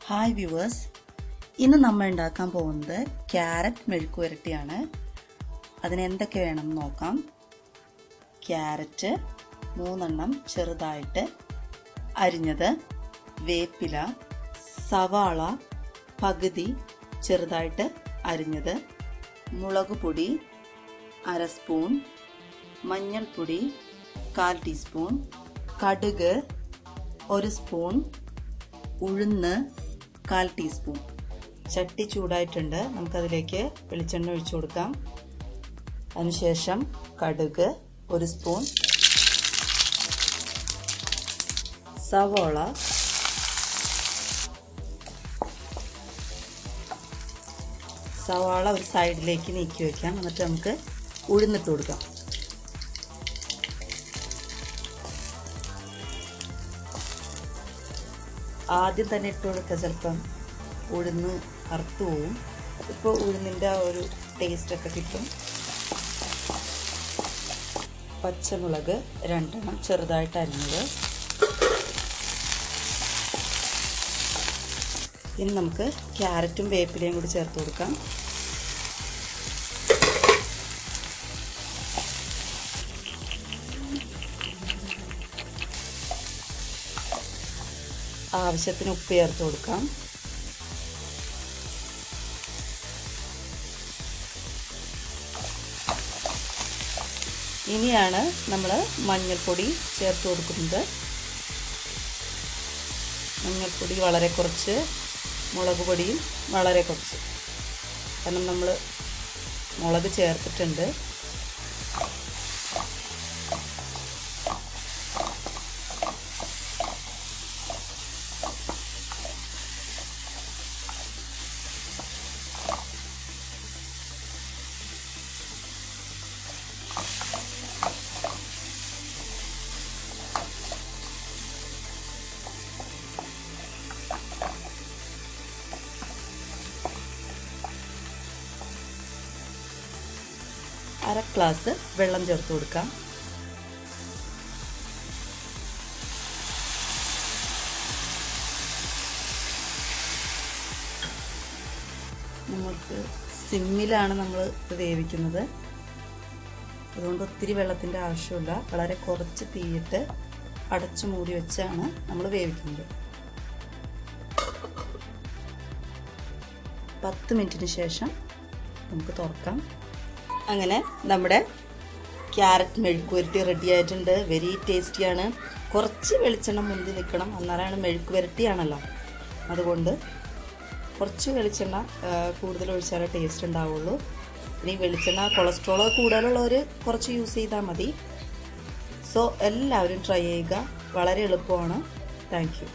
Hi viewers, ഇന്ന് നമ്മൾ ഉണ്ടാക്കാൻ പോകുന്നത് ക്യാരറ്റ് മെഴുക്കുവരട്ടിയാണ്. അതിന് എന്തൊക്കെ വേണം നോക്കാം. ക്യാരറ്റ് 3 ചെറുതായിട്ട് അരിഞ്ഞത്, വേപ്പില, സവാള പകുതി ചെറുതായിട്ട് അരിഞ്ഞത്, മുളക് പൊടി 1/2 സ്പൂൺ, മഞ്ഞൾപ്പൊടി 1/4 ടീസ്പൂൺ, കടുക് 1 സ്പൂൺ, ഉഴുന്ന് 1/4 ടീസ്പൂൺ. ചട്ടി ചൂടായിട്ടുണ്ട്. നമുക്കതിലേക്ക് വെളിച്ചെണ്ണ ഒഴിച്ചു കൊടുക്കാം. അതിനുശേഷം കടുക് 1 സ്പൂൺ, സവോള ഒരു സൈഡിലേക്ക് നീക്കി വയ്ക്കാം. എന്നിട്ട് നമുക്ക് ഉഴുന്നിട്ട് കൊടുക്കാം. ആദ്യം തന്നെ ഇട്ട് കൊടുക്കുക, ചിലപ്പം ഉഴുന്ന് കറുത്തു പോവും. ഇപ്പോൾ ഉഴുന്നിൻ്റെ ആ ഒരു ടേസ്റ്റൊക്കെ കിട്ടും. പച്ചമുളക് 2 ചെറുതായിട്ട് അരിഞ്ഞത്. ഇനി നമുക്ക് ക്യാരറ്റും വേപ്പിലയും കൂടി ചേർത്ത് കൊടുക്കാം. ആവശ്യത്തിന് ഉപ്പ് ചേർത്ത് കൊടുക്കാം. ഇനിയാണ് നമ്മൾ മഞ്ഞൾപ്പൊടി ചേർത്ത് കൊടുക്കുന്നത്. മഞ്ഞൾപ്പൊടി വളരെ കുറച്ച്, മുളക് പൊടിയും വളരെ കുറച്ച്, കാരണം നമ്മൾ മുളക് ചേർത്തിട്ടുണ്ട്. അര ഗ്ലാസ് വെള്ളം ചേർത്ത് കൊടുക്കാം. നമുക്ക് സിമ്മിലാണ് നമ്മൾ ഇത് വേവിക്കുന്നത്. അതുകൊണ്ട് ഒത്തിരി വെള്ളത്തിൻ്റെ ആവശ്യമില്ല. വളരെ കുറച്ച് തീയിട്ട് അടച്ചു മൂടി വെച്ചാണ് നമ്മൾ വേവിക്കുന്നത്. 10 മിനിറ്റിന് ശേഷം നമുക്ക് തുറക്കാം. അങ്ങനെ നമ്മുടെ ക്യാരറ്റ് മെഴുക്കുവരട്ടി റെഡി ആയിട്ടുണ്ട്. വെരി ടേസ്റ്റിയാണ്. കുറച്ച് വെളിച്ചെണ്ണ മുന്തി നിൽക്കണം, എന്നാലാണ് മെഴുക്കുവരട്ടിയാണല്ലോ. അതുകൊണ്ട് കുറച്ച് വെളിച്ചെണ്ണ കൂടുതൽ ഒഴിച്ചാലേ ടേസ്റ്റ് ഉണ്ടാവുള്ളൂ. ഇനി വെളിച്ചെണ്ണ കൊളസ്ട്രോൾ കൂടുതലുള്ളവർ കുറച്ച് യൂസ് ചെയ്താൽ മതി. സോ എല്ലാവരും ട്രൈ ചെയ്യുക. വളരെ എളുപ്പമാണ്. Thank you.